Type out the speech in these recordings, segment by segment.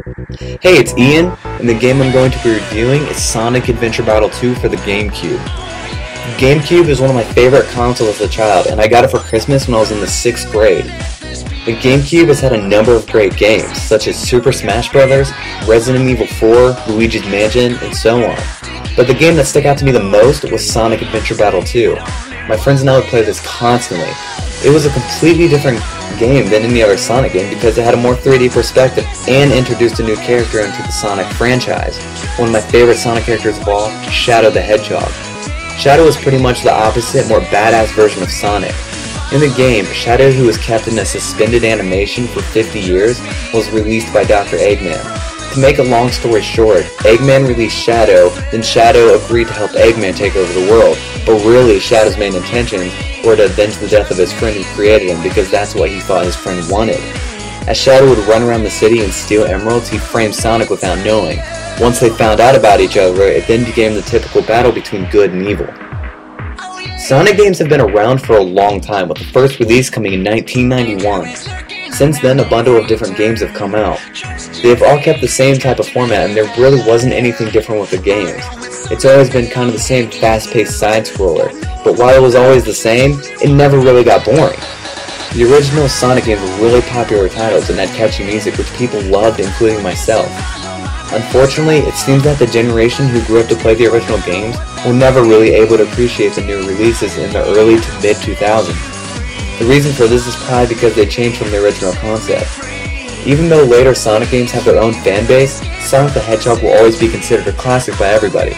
Hey, it's Ian, and the game I'm going to be reviewing is Sonic Adventure Battle 2 for the GameCube. GameCube is one of my favorite consoles as a child, and I got it for Christmas when I was in the 6th grade. The GameCube has had a number of great games, such as Super Smash Bros., Resident Evil 4, Luigi's Mansion, and so on. But the game that stuck out to me the most was Sonic Adventure Battle 2. My friends and I would play this constantly. It was a completely different game than any other Sonic game because it had a more 3D perspective and introduced a new character into the Sonic franchise. One of my favorite Sonic characters of all, Shadow the Hedgehog. Shadow is pretty much the opposite, more badass version of Sonic. In the game, Shadow, who was kept in a suspended animation for 50 years, was released by Dr. Eggman. To make a long story short, Eggman released Shadow, then Shadow agreed to help Eggman take over the world, but really Shadow's main intentions were to avenge the death of his friend who created him because that's what he thought his friend wanted. As Shadow would run around the city and steal emeralds, he framed Sonic without knowing. Once they found out about each other, it then became the typical battle between good and evil. Sonic games have been around for a long time, with the first release coming in 1991. Since then, a bundle of different games have come out. They have all kept the same type of format, and there really wasn't anything different with the games. It's always been kind of the same fast-paced side-scroller, but while it was always the same, it never really got boring. The original Sonic games were really popular titles and had catchy music which people loved, including myself. Unfortunately, it seems that the generation who grew up to play the original games were never really able to appreciate the new releases in the early to mid-2000s. The reason for this is probably because they changed from the original concept. Even though later Sonic games have their own fan base, Sonic the Hedgehog will always be considered a classic by everybody.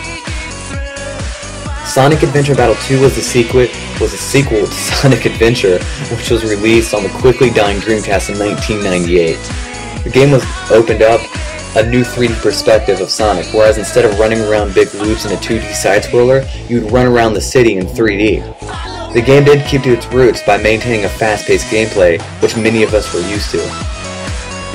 Sonic Adventure Battle 2 was a sequel to Sonic Adventure, which was released on the quickly dying Dreamcast in 1998. The game was opened up a new 3D perspective of Sonic, whereas instead of running around big loops in a 2D side-scroller, you would run around the city in 3D. The game did keep to its roots by maintaining a fast-paced gameplay, which many of us were used to.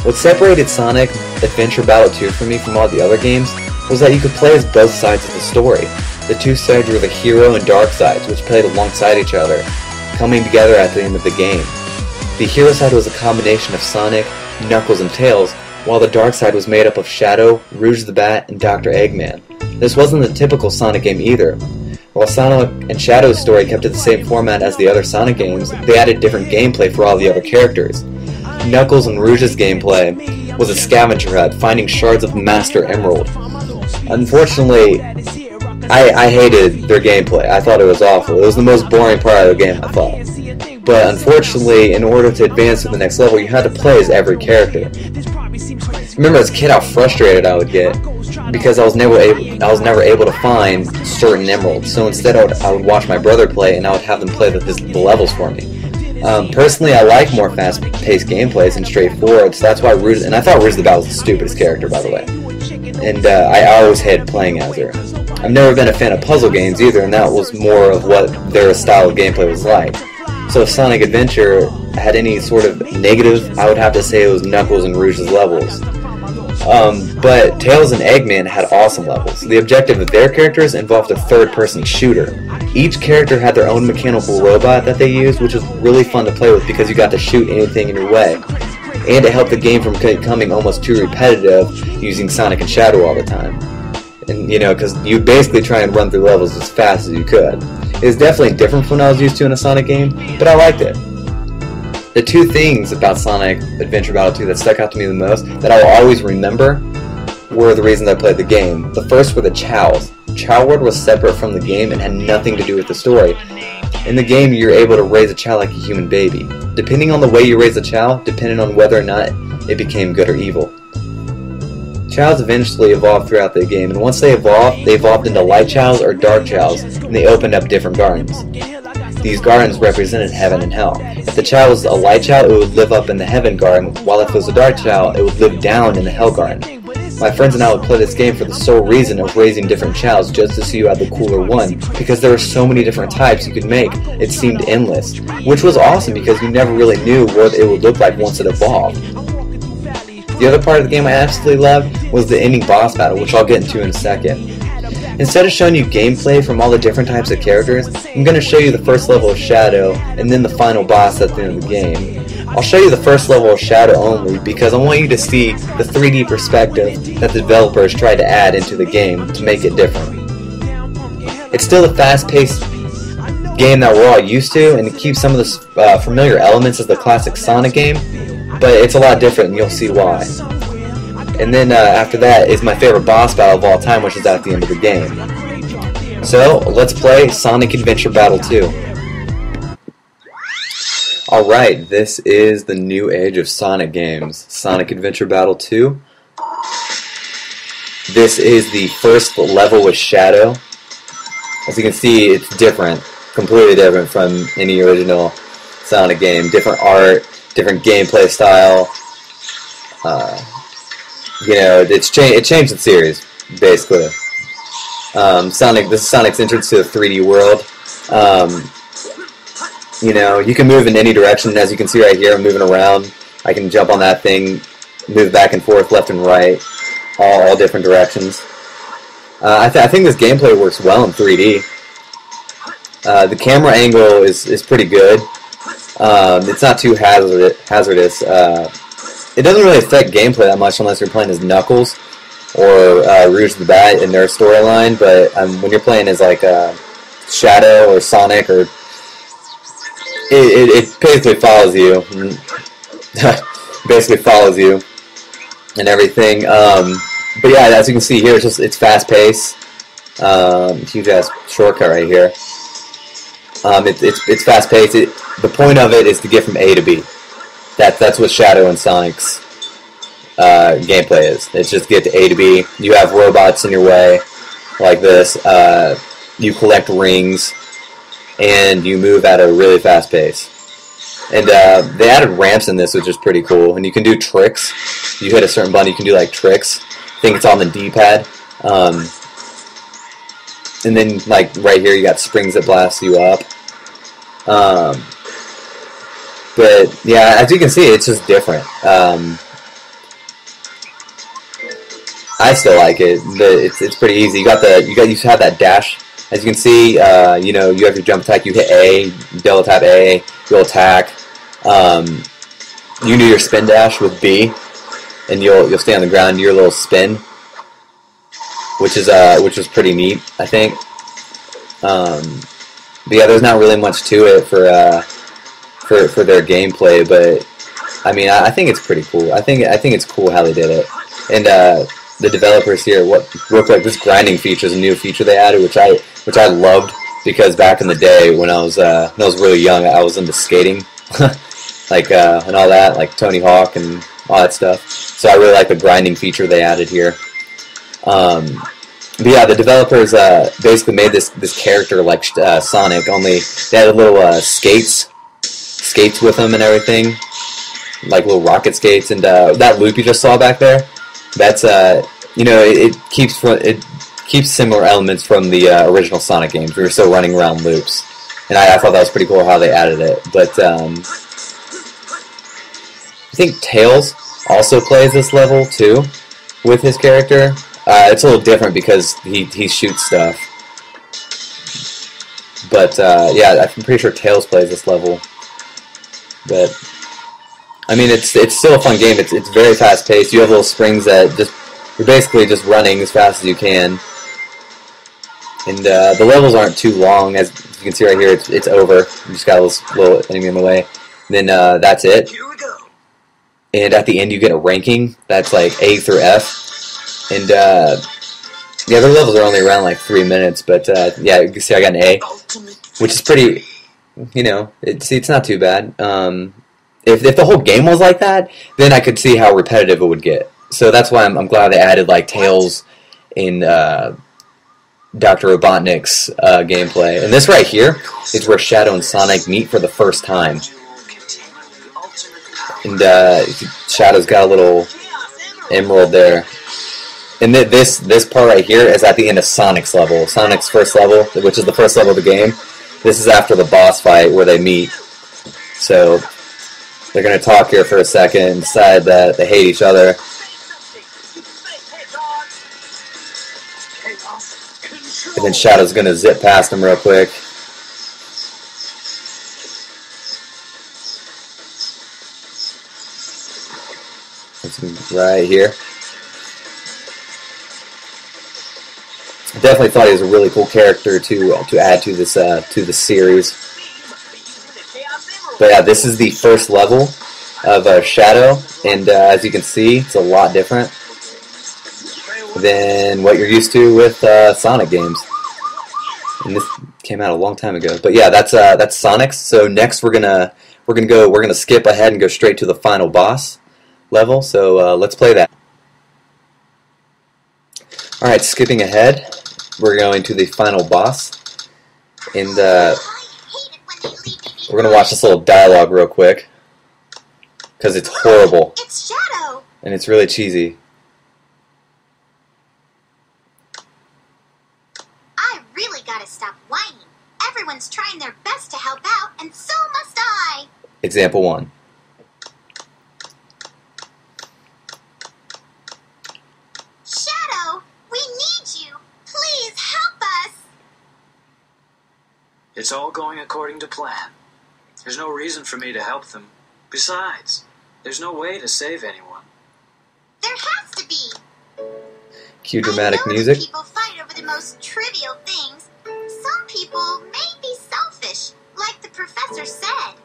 What separated Sonic Adventure Battle 2 for me from all the other games was that you could play as both sides of the story. The two sides were the hero and dark sides, which played alongside each other, coming together at the end of the game. The hero side was a combination of Sonic, Knuckles, and Tails, while the dark side was made up of Shadow, Rouge the Bat, and Dr. Eggman. This wasn't the typical Sonic game either. While Sonic and Shadow's story kept to the same format as the other Sonic games, they added different gameplay for all the other characters. Knuckles and Rouge's gameplay was a scavenger hunt, finding shards of Master Emerald. Unfortunately, I hated their gameplay. I thought it was awful. It was the most boring part of the game, I thought. But unfortunately, in order to advance to the next level, you had to play as every character. I remember as a kid how frustrated I would get because I was never able to find certain emeralds. So instead I would watch my brother play and I would have them play the levels for me. Personally, I like more fast-paced gameplays and straightforward, so that's why Rouge, and I thought Rouge the Bat was the stupidest character, by the way. And I always hated playing as her. I've never been a fan of puzzle games either, and that was more of what their style of gameplay was like. So if Sonic Adventure had any sort of negative, I would have to say it was Knuckles and Rouge's levels. But Tails and Eggman had awesome levels. The objective of their characters involved a third-person shooter. Each character had their own mechanical robot that they used, which was really fun to play with because you got to shoot anything in your way. And it helped the game from becoming almost too repetitive using Sonic and Shadow all the time. And because you basically try and run through levels as fast as you could. It was definitely different from what I was used to in a Sonic game, but I liked it. The two things about Sonic Adventure Battle 2 that stuck out to me the most, that I will always remember, were the reasons I played the game. The first were the Chows. Chow World was separate from the game and had nothing to do with the story. In the game, you're able to raise a Chow like a human baby. Depending on the way you raise a Chow, depended on whether or not it became good or evil. Chows eventually evolved throughout the game, and once they evolved into light Chows or dark Chows, and they opened up different gardens. These gardens represented heaven and hell. If the Chow was a light Chow, it would live up in the heaven garden, while if it was a dark Chow, it would live down in the hell garden. My friends and I would play this game for the sole reason of raising different Chows just to see who had the cooler one, because there were so many different types you could make, it seemed endless. Which was awesome because you never really knew what it would look like once it evolved. The other part of the game I absolutely loved was the ending boss battle, which I'll get into in a second. Instead of showing you gameplay from all the different types of characters, I'm going to show you the first level of Shadow, and then the final boss at the end of the game. I'll show you the first level of Shadow only because I want you to see the 3D perspective that the developers tried to add into the game to make it different. It's still the fast-paced game that we're all used to, and it keeps some of the familiar elements of the classic Sonic game, but it's a lot different, and you'll see why. And then after that is my favorite boss battle of all time, which is at the end of the game. So, let's play Sonic Adventure Battle 2. Alright, this is the new age of Sonic games. Sonic Adventure Battle 2. This is the first level with Shadow. As you can see, it's different. Completely different from any original Sonic game. Different art, different gameplay style. It changed the series, basically. This is Sonic's entrance to the 3D world. You can move in any direction. As you can see right here, I'm moving around. I can jump on that thing, move back and forth, left and right, all different directions. I think this gameplay works well in 3D. The camera angle is pretty good. It's not too hazardous. It doesn't really affect gameplay that much unless you're playing as Knuckles or Rouge the Bat in their storyline, but when you're playing as like Shadow or Sonic, or it basically follows you. Basically follows you and everything. But yeah, as you can see here, it's fast paced. Huge ass shortcut right here. It's fast paced. The point of it is to get from A to B. That's what Shadow and Sonic's gameplay is. It's just get to A to B. You have robots in your way, like this. You collect rings, and you move at a really fast pace. And they added ramps in this, which is pretty cool. And you can do tricks. You hit a certain button, you can do like tricks. I think it's on the D-pad. And then, like right here, you got springs that blast you up. But yeah, as you can see, it's just different. I still like it, but it's pretty easy. You have that dash. As you can see, you have your jump attack. You hit A, double tap A, you'll attack. You can do your spin dash with B, and you'll stay on the ground. Do your little spin, which is pretty neat, I think. But yeah, there's not really much to it for their gameplay, but I mean, I think it's pretty cool. I think it's cool how they did it, and the developers here, real quick, this grinding feature is a new feature they added, which I loved, because back in the day when I was really young, I was into skating, like and all that, like Tony Hawk and all that stuff. So I really like the grinding feature they added here. But yeah, the developers basically made this character like Sonic, only they had little skates with them and everything, like little rocket skates. And that loop you just saw back there, that's it keeps similar elements from the original Sonic games. We were still running around loops, and I thought that was pretty cool how they added it. But I think Tails also plays this level too with his character. It's a little different because he shoots stuff. But yeah, I'm pretty sure Tails plays this level. But I mean, it's still a fun game. It's very fast paced. You have little springs that you're basically just running as fast as you can. And the levels aren't too long, as you can see right here. It's over. You just got a little enemy in the way. And then that's it. And at the end, you get a ranking that's like A through F. And yeah, the levels are only around like 3 minutes, but yeah, you can see I got an A, which is pretty, it's not too bad. If the whole game was like that, then I could see how repetitive it would get. So that's why I'm glad they added like Tails in Dr. Robotnik's gameplay. And this right here is where Shadow and Sonic meet for the first time. And Shadow's got a little emerald there. And this part right here is at the end of Sonic's level. Sonic's first level, which is the first level of the game. This is after the boss fight where they meet. So they're going to talk here for a second and decide that they hate each other. And then Shadow's going to zip past him real quick. right here. Definitely thought he was a really cool character to add to this series. But yeah, this is the first level of Shadow, and as you can see, it's a lot different than what you're used to with Sonic games. And this came out a long time ago. But yeah, that's Sonic's. So next we're gonna skip ahead and go straight to the final boss level. So let's play that. All right, skipping ahead, we're going to the final boss, and we're gonna watch this little dialogue real quick because it's horrible. It's Shadow, and it's really cheesy. I really gotta stop whining. Everyone's trying their best to help out, and so must I. Example 1. Shadow, we need you. Please help us. It's all going according to plan. There's no reason for me to help them. Besides, there's no way to save anyone. There has to be. Cue dramatic I know music. that people fight over the most trivial things. Some people may be selfish, like the professor said.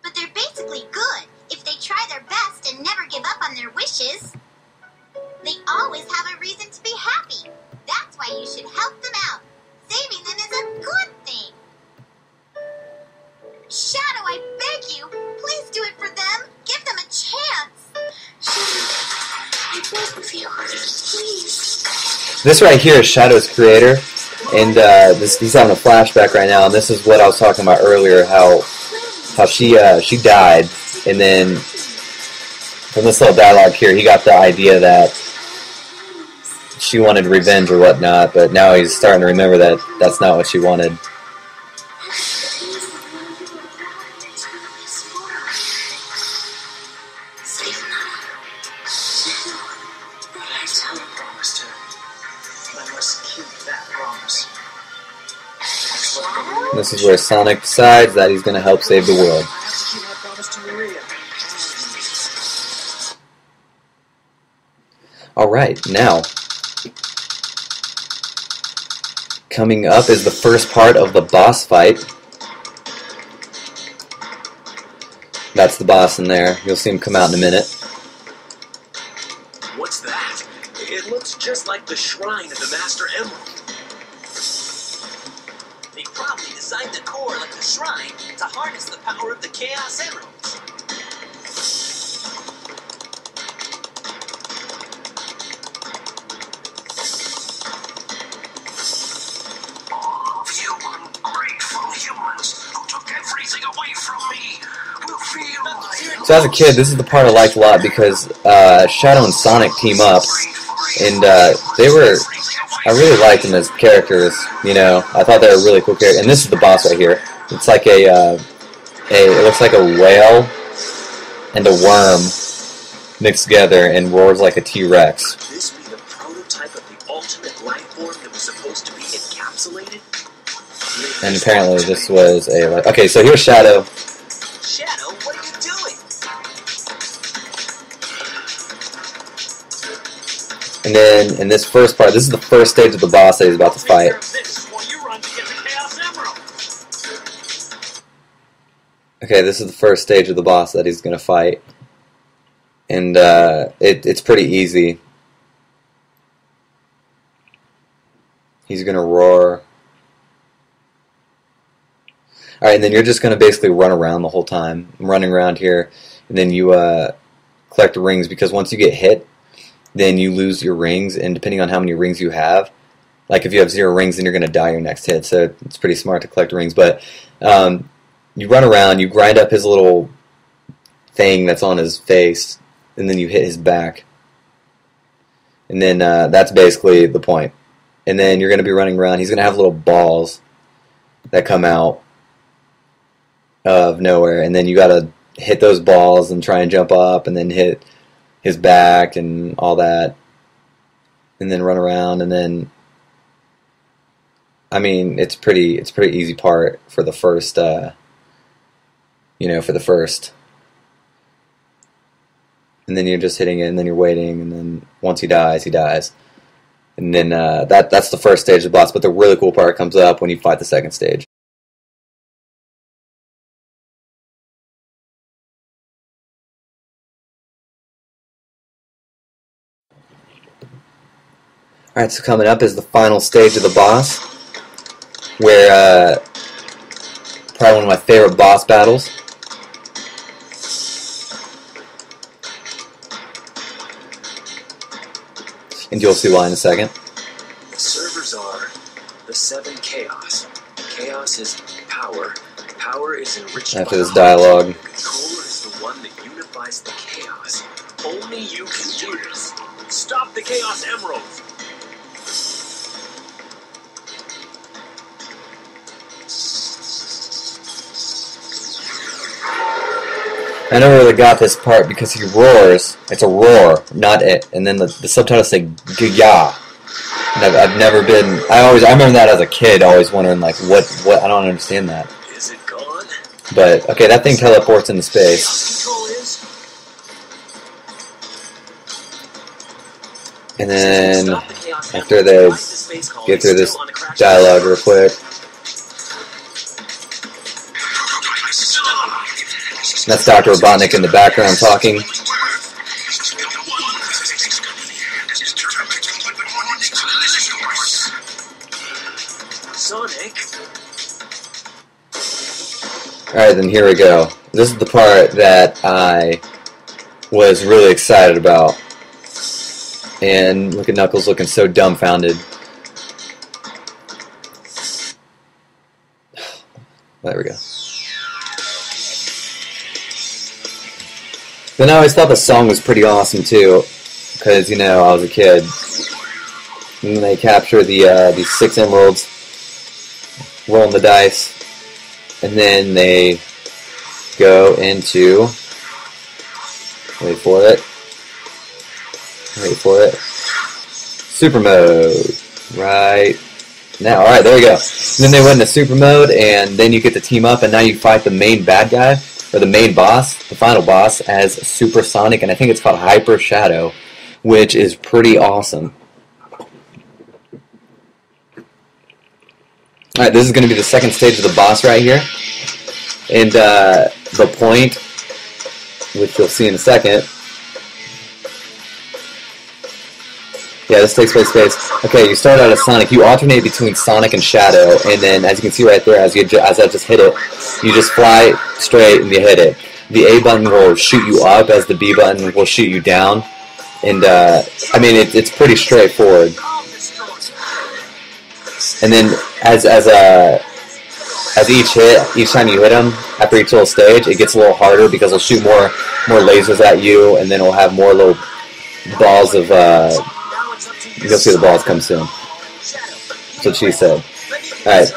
But they're basically good if they try their best and never give up on their wishes. They always have a reason to be happy. That's why you should help them out. Saving them is a good thing. Shadow, I beg you, please do it for them. Give them a chance. Shadow, I beg of you, please. This right here is Shadow's creator, and he's having a flashback right now, and this is what I was talking about earlier, how she died, and then from this little dialogue here, he got the idea that she wanted revenge or whatnot, but now he's starting to remember that that's not what she wanted. This is where Sonic decides that he's going to help save the world. Alright, now, coming up is the first part of the boss fight. That's the boss in there. You'll see him come out in a minute. What's that? It looks just like the shrine of the Master Emerald. They probably designed the core like the shrine to harness the power of the Chaos Emeralds. You ungrateful humans who took everything away from me will feel my... So as a kid, this is the part I liked a lot because Shadow and Sonic team up, and I really liked them as characters, you know. I thought they were really cool characters. And this is the boss right here. It's like it looks like a whale and a worm mixed together and roars like a T-Rex. Could this be the prototype of the ultimate life form that was supposed to be encapsulated? And apparently this was a... Okay, so here's Shadow. Shadow, what are you doing? And then in this first part, this is the first stage of the boss that he's about to fight. Okay, this is the first stage of the boss that he's going to fight. And it's pretty easy. He's going to roar. Alright, and then you're just going to basically run around the whole time. I'm running around here. And then you collect the rings, because once you get hit, then you lose your rings, and depending on how many rings you have, like if you have 0 rings, then you're going to die your next hit, so it's pretty smart to collect rings. But you run around, you grind up his little thing that's on his face, and then you hit his back. And then that's basically the point. And then you're going to be running around. He's going to have little balls that come out of nowhere, and then you got to hit those balls and try and jump up, and then hit his back and all that, and then run around, and then I mean it's pretty easy part for the first and then you're just hitting it, and then you're waiting, and then once he dies, he dies. And then that's the first stage of the boss, but the really cool part comes up when you fight the second stage. Alright, so coming up is the final stage of the boss, where probably one of my favorite boss battles. And you'll see why in a second. The servers are the 7 chaos. Chaos is power. Power is enriched After by this the dialogue. heart. Controller is the one that unifies the chaos. Only you can do this. Stop the Chaos Emeralds! I never really got this part because he roars. It's a roar, not it. And then the subtitles say "Gya." And I've never been. I remember that as a kid, always wondering like what. I don't understand that. Is it gone? But okay, that thing teleports into space. Chaos control is? And then Stop the Chaos after Emeralds. they Find the space colony get through this still on a crash dialogue real quick, that's Dr. Robotnik in the background talking. Sonic? Alright, then here we go. This is the part that I was really excited about. And look at Knuckles looking so dumbfounded. There we go. Then I always thought the song was pretty awesome too, because you know I was a kid. And they capture these 6 emeralds, rolling the dice, and then they go into wait for it, super mode right now. All right, there we go. And then they went into super mode, and then you get to team up, and now you fight the main bad guy. Or the main boss, the final boss, as Super Sonic, and I think it's called Hyper Shadow, which is pretty awesome. Alright, this is going to be the second stage of the boss right here. And the point, which you'll see in a second. Yeah, this takes place space. Okay, you start out as Sonic. You alternate between Sonic and Shadow, and then as you can see right there, as I just hit it, you just fly straight and you hit it. The A button will shoot you up, as the B button will shoot you down. And I mean, it's pretty straightforward. And then as each time you hit them, after each little stage, it gets a little harder because it'll shoot more lasers at you, and then it'll have more little balls of. You'll see the balls come soon. That's what she said. Alright,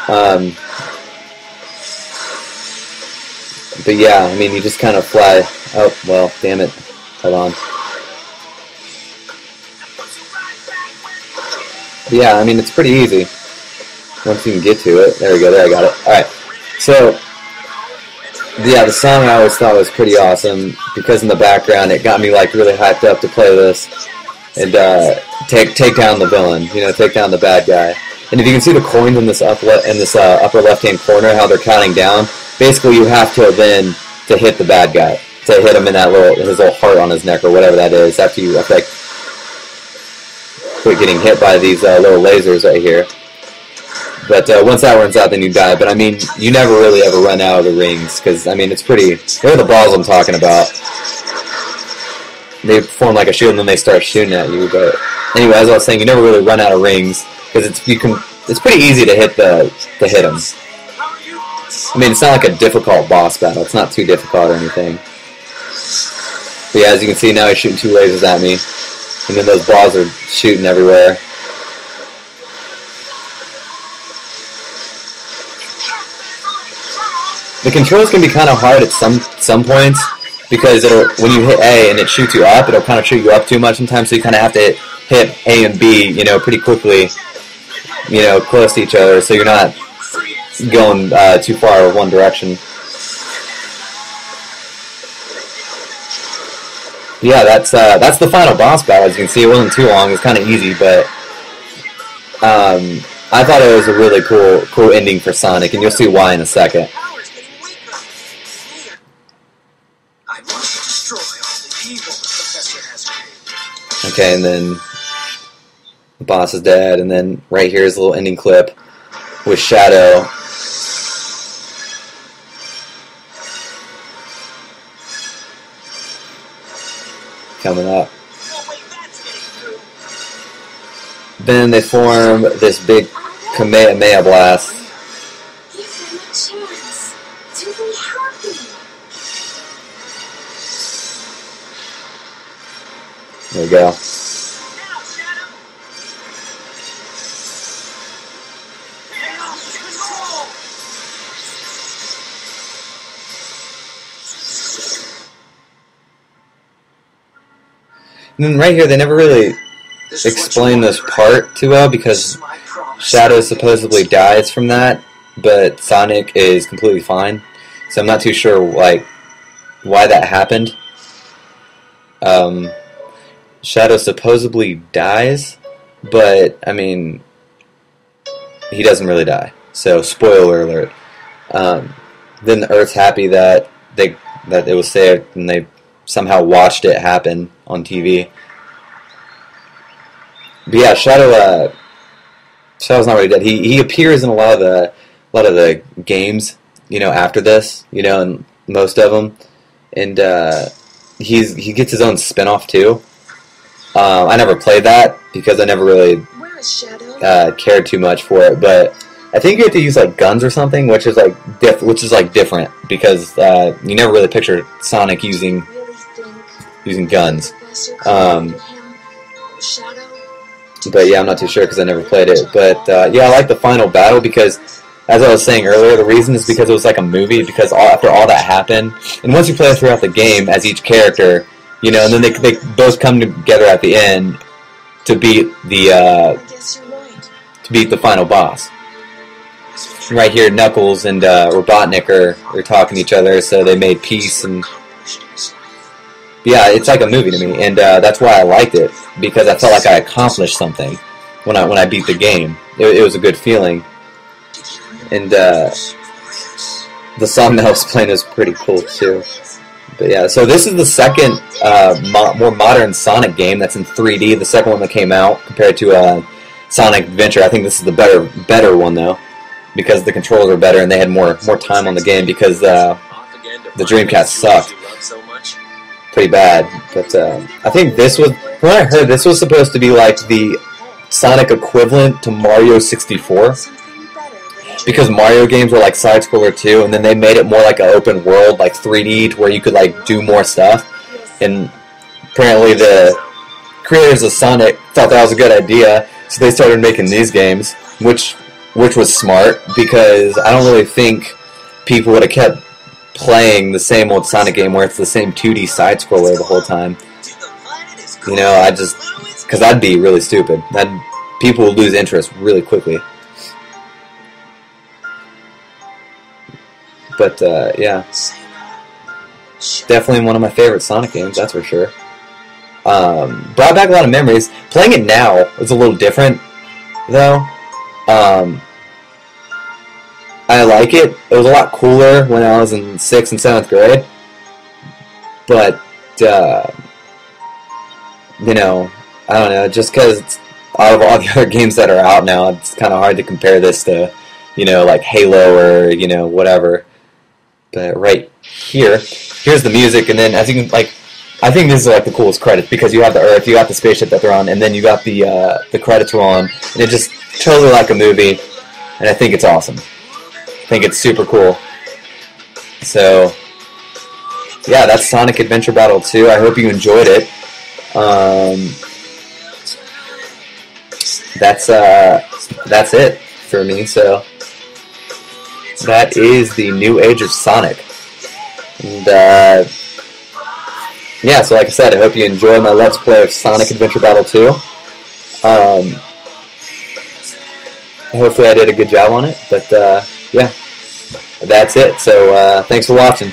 but yeah, I mean, you just kind of fly. Oh, well, damn it. Hold on. But yeah, I mean, it's pretty easy. Once you can get to it. There we go, there, I got it. Alright, so, yeah, the song I always thought was pretty awesome, because in the background it got me, like, really hyped up to play this. And take down the villain, you know, take down the bad guy. And if you can see the coins in this upper left-hand corner, how they're counting down, basically you have to then to hit the bad guy, to hit him in that his little heart on his neck or whatever that is. After like quit getting hit by these little lasers right here. But once that runs out, then you die. But I mean, you never really ever run out of the rings, because I mean, it's pretty. They're the balls I'm talking about. They form like a shield and then they start shooting at you. But anyway, as I was saying, you never really run out of rings because it's pretty easy to hit them. I mean, it's not like a difficult boss battle. It's not too difficult or anything. But yeah, as you can see now, he's shooting 2 lasers at me, and then those balls are shooting everywhere. The controls can be kind of hard at some points. Because when you hit A and it shoots you up, it'll kind of shoot you up too much sometimes, so you kind of have to hit A and B, you know, pretty quickly, you know, close to each other, so you're not going too far one direction. Yeah, that's the final boss battle. As you can see, it wasn't too long. It was kind of easy, but I thought it was a really cool ending for Sonic, and you'll see why in a second. Power's getting weaker. Clear. I must destroy all the evil the professor has created. Okay, and then the boss is dead, and then right here is a little ending clip with Shadow. Coming up. Oh, wait, that's getting through. Then they form this big Kamehameha blast. Give them a chance to be happy. There we go. Now, Shadow. Chaos control. And then right here, they never really This is what you explain this wanted, part too well This because is my promise. Shadow supposedly dies from that, but Sonic is completely fine. So I'm not too sure like why that happened. Shadow supposedly dies, but I mean he doesn't really die. So spoiler alert. Then the Earth's happy that it was saved and they somehow watched it happen on TV. But yeah, Shadow's not really dead. He appears in a lot of the games, you know, after this, you know, and most of them, and he gets his own spinoff too. I never played that because I never really Where is Shadow? cared too much for it, but I think you have to use like guns or something, which is like different because you never really picture Sonic using Really think guns. Professor Um, created him? Shadow? But yeah, I'm not too sure because I never played it. But yeah, I like the final battle because, as I was saying earlier, the reason is because it was like a movie. Because after all that happened, and once you play throughout the game as each character, you know, and then they both come together at the end to beat I guess you're right. the final boss. Right here, Knuckles and Robotnik are talking to each other, so they made peace and. Yeah, it's like a movie to me, and that's why I liked it because I felt like I accomplished something when I beat the game. It was a good feeling, and the song that I was playing is pretty cool too. But yeah, so this is the second more modern Sonic game that's in 3D. The second one that came out compared to Sonic Adventure. I think this is the better one though because the controls are better and they had more time on the game because the Dreamcast sucked pretty bad, but I think this was, from what I heard, this was supposed to be like the Sonic equivalent to Mario 64, Something better than because Mario games were like side-scroller too, and then they made it more like an open world, like 3D, to where you could like do more stuff, and apparently the creators of Sonic thought that was a good idea, so they started making these games, which was smart, because I don't really think people would have kept playing the same old Sonic game where it's the same 2D side-scroller the whole time. You know, because that'd be really stupid. People would lose interest really quickly. But, yeah. Definitely one of my favorite Sonic games, that's for sure. Brought back a lot of memories. Playing it now is a little different, though. I like it. It was a lot cooler when I was in 6th and 7th grade. But, you know, I don't know, just because out of all the other games that are out now, it's kind of hard to compare this to, you know, like Halo or, you know, whatever. But right here's the music, and then as you can, like, I think this is like the coolest credits, because you have the Earth, you got the spaceship that they're on, and then you got the credits rolling, and it's just totally like a movie, and I think it's awesome. I think it's super cool. So, yeah, that's Sonic Adventure Battle 2. I hope you enjoyed it. That's it for me. So, that is the new age of Sonic. And, yeah, so like I said, I hope you enjoyed my Let's Play of Sonic Adventure Battle 2. Hopefully I did a good job on it, but, yeah, that's it. So, thanks for watching.